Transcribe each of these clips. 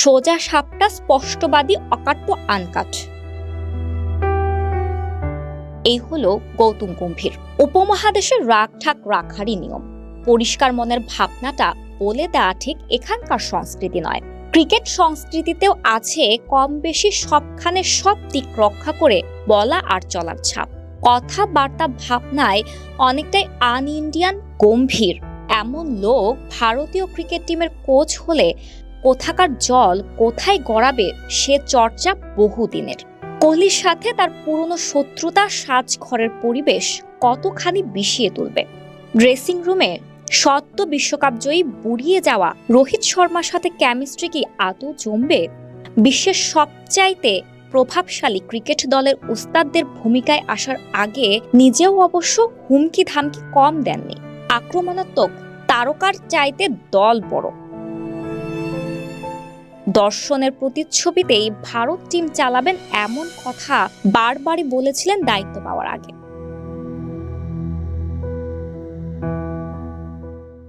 সোজা সাপটা, স্পষ্টবাদী, অকাট্য, আনকাট। এই হলো গৌতম গম্ভীর। উপমহাদেশের রাগঢাক রাখারই নিয়ম। পরিষ্কার মনের ভাবনাটা বলে দেওয়া ঠিক এখানকার সংস্কৃতি নয়। ক্রিকেট সংস্কৃতিতেও আছে কম বেশি সবখানে সব দিক রক্ষা করে বলা আর চলার ছাপ। কথাবার্তা ভাবনায় অনেকটাই আন ইন্ডিয়ান। গম্ভীর এমন লোক ভারতীয় ক্রিকেট টিমের কোচ হলে কোথাকার জল কোথায় গড়াবে সে চর্চা বহুদিনের। কোহলির সাথে তার পুরনো শত্রুতা সাজঘরের পরিবেশ কতখানি বিষিয়ে তুলবে। ড্রেসিং রুমে সদ্য বিশ্বকাপ জয়ী বুড়িয়ে যাওয়া রোহিত শর্মার সাথে কেমিস্ট্রি কি আদৌ জমবে? বিশ্বের সবচাইতে প্রভাবশালী ক্রিকেট দলের উস্তাদদের ভূমিকায় আসার আগে নিজেও অবশ্য হুমকি ধামকি কম দেননি। আক্রমণাত্মক তারকার চাইতে দল বড়। দর্শনের প্রতিচ্ছবিতেই ভারত টিম চালাবেন এমন কথা বারবারই বলেছিলেন দায়িত্ব পাওয়ার আগে।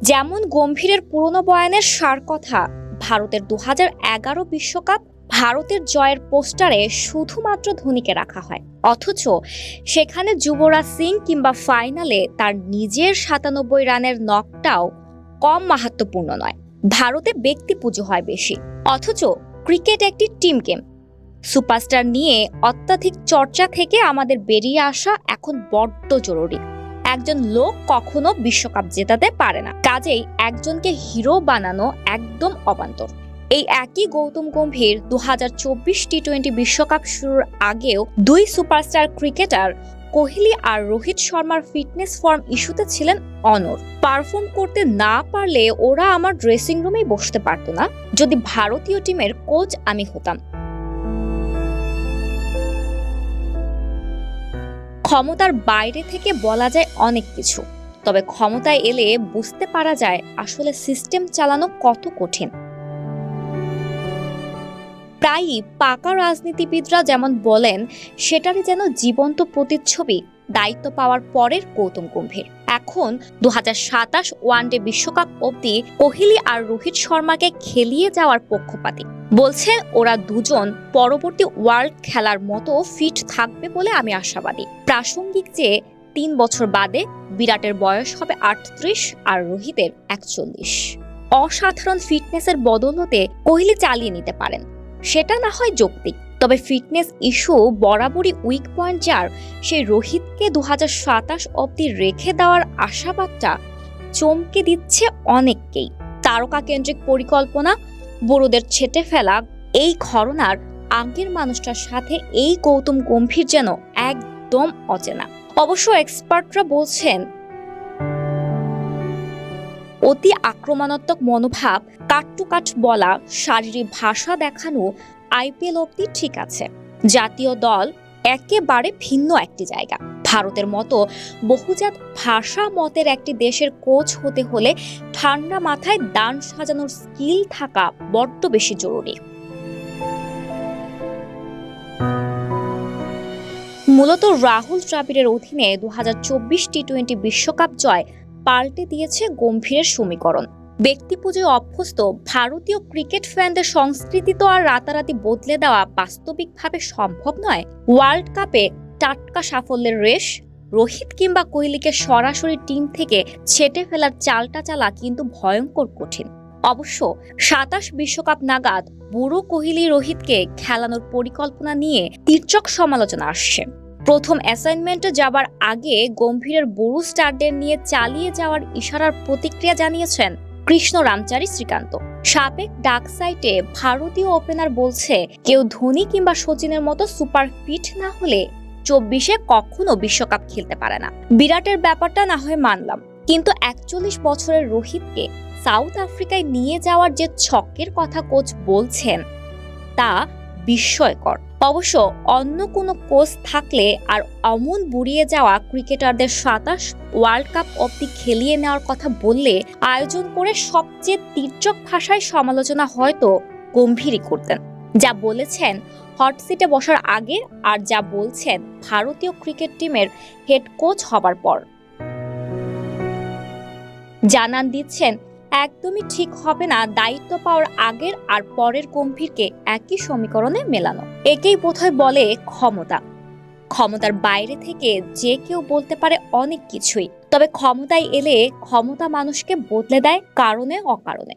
যেমন গম্ভীরের পুরনো বয়ানের সার কথা, ভারতের 2011 বিশ্বকাপ ভারতের জয়ের পোস্টারে শুধুমাত্র ধোনিকে রাখা হয়, অথচ সেখানে যুবরাজ সিং কিংবা ফাইনালে তার নিজের 97 রানের নকটাও কম মাহাত্ম্যপূর্ণ নয়। ভারতে ব্যক্তি পুজো হয় বেশি, অথচ ক্রিকেট একটি টিম গেম। সুপারস্টার নিয়ে অত্যাধিক চর্চা থেকে আমাদের বেরিয়ে আসা এখন বড্ড জরুরি। একজন লোক কখনো বিশ্বকাপ জেতাতে পারে না, কাজেই একজনকে হিরো বানানো একদম অবান্তর। এই একই গৌতম গম্ভীর 2024 টি-20 বিশ্বকাপ শুরুর আগেও দুই সুপারস্টার ক্রিকেটার কোহলি আর রোহিত শর্মার ফিটনেস ফর্ম ইস্যুতে ছিলেন অনড়। পারফর্ম করতে না পারলে ওরা আমার ড্রেসিং রুমেই বসতে পারতো না যদি ভারতীয় টিমের কোচ আমি হতাম। ক্ষমতার বাইরে থেকে বলা যায় অনেক কিছু, তবে ক্ষমতায় এলে বুঝতে পারা যায় আসলে সিস্টেম চালানো কত কঠিন। প্রায়ই পাকা রাজনীতিবিদরা যেমন বলেন, সেটারই যেন জীবন্ত প্রতিচ্ছবি দায়িত্ব পাওয়ার পরের গৌতম গম্ভীর। এখন 2027 ওয়ানডে বিশ্বকাপ অবধি কোহলি আর রোহিত শর্মাকে খেলিয়ে যাওয়ার পক্ষপাতী। বলছেন ওরা দুজন পরবর্তী ওয়ার্ল্ড খেলার মতো ফিট থাকবে বলে আমি আশাবাদী। প্রাসঙ্গিক যে 3 বছর বাদে বিরাটের বয়স হবে 38 আর রোহিতের 41। অসাধারণ ফিটনেসের বদৌলতে কোহলি চালিয়ে নিতে পারেন, সেটা না হয় যৌক্তিক, তবে ফিটনেস ইস্যু বরাবরই উইক পয়েন্ট যার, সেই রোহিতকে 2027 অবধি রেখে দেওয়ার আশাবাদটা চমকে দিচ্ছে অনেককেই। তারকা কেন্দ্রিক পরিকল্পনা, বুড়োদের ছেটে ফেলা, এই ঘরনার আগের মানুষটার সাথে এই গৌতম গম্ভীর যেন একদম অচেনা। অবশ্য এক্সপার্টরা বলছেন অতি আক্রমণাত্মক মনোভাব, কাট টু কাট বলা, শারীরিক ভাষা দেখানো আইপিএল অবধি ঠিক আছে, জাতীয় দল একেবারে ভিন্ন একটি জায়গা। ভারতের মতো বহুজাত ভাষা মতের একটি দেশের কোচ হতে হলে ঠান্ডা মাথায় দান সাজানোর স্কিল থাকা বড্ড বেশি জরুরি। মূলত রাহুল দ্রাবিড়ের অধীনে 2024 টি-20 বিশ্বকাপ জয় পাল্টে দিয়েছে গম্ভীরের সমীকরণ। ব্যক্তি পুজোয় অভ্যস্ত ভারতীয় ক্রিকেট ফ্যানদের সংস্কৃতি তো আর রাতারাতি বদলে দেওয়া বাস্তবিকভাবে সম্ভব নয়। ওয়ার্ল্ড কাপে টাটকা সাফল্যের রেশ, রোহিত কিংবা কোহলিকে সরাসরি টিম থেকে ছেটে ফেলার চালটা চালা কিন্তু ভয়ঙ্কর কঠিন। অবশ্য 27 বিশ্বকাপ নাগাদ বুড়ো কোহলি রোহিতকে খেলানোর পরিকল্পনা নিয়ে তীর্যক সমালোচনা আসছে। প্রথম অ্যাসাইনমেন্টে যাবার আগে গম্ভীরের বুড়ো স্টারদের নিয়ে চালিয়ে যাওয়ার ইশারার প্রতিক্রিয়া জানিয়েছেন কৃষ্ণ রামচারি শ্রীকান্ত। সাবেক ডাক সাইটে ভারতীয় ওপেনার বলছে, কেউ ধোনি কিংবা সচিনের মতো সুপার ফিট না হলে 24-এ কখনো বিশ্বকাপ খেলতে পারে না। বিরাটের ব্যাপারটা না হয় মানলাম, কিন্তু 41 বছরের রোহিতকে সাউথ আফ্রিকায় নিয়ে যাওয়ার যে ছকের কথা কোচ বলছেন তা বিস্ময়কর। অবশ্য অন্য কোনো কোচ থাকলে আর অমন বুড়িয়ে যাওয়া ক্রিকেটারদের 27 ওয়ার্ল্ড কাপ অবধি খেলিয়ে নেওয়ার কথা বললে আয়োজন করে সবচেয়ে তীর্যক ভাষায় সমালোচনা হয়তো গম্ভীরই করতেন। যা বলেছেন হট সিটে বসার আগে, আর যা বলছেন ভারতীয় ক্রিকেট টিমের হেড কোচ হবার পর। জানান দিচ্ছেন একদমই ঠিক হবে না দায়িত্ব পাওয়ার আগের আর পরের গম্ভীরকে একই সমীকরণে মেলানো। একেই বোধহয় বলে ক্ষমতা। ক্ষমতার বাইরে থেকে যে কেউ বলতে পারে অনেক কিছুই, তবে ক্ষমতায় এলে ক্ষমতা মানুষকে বদলে দেয় কারণে অকারণে।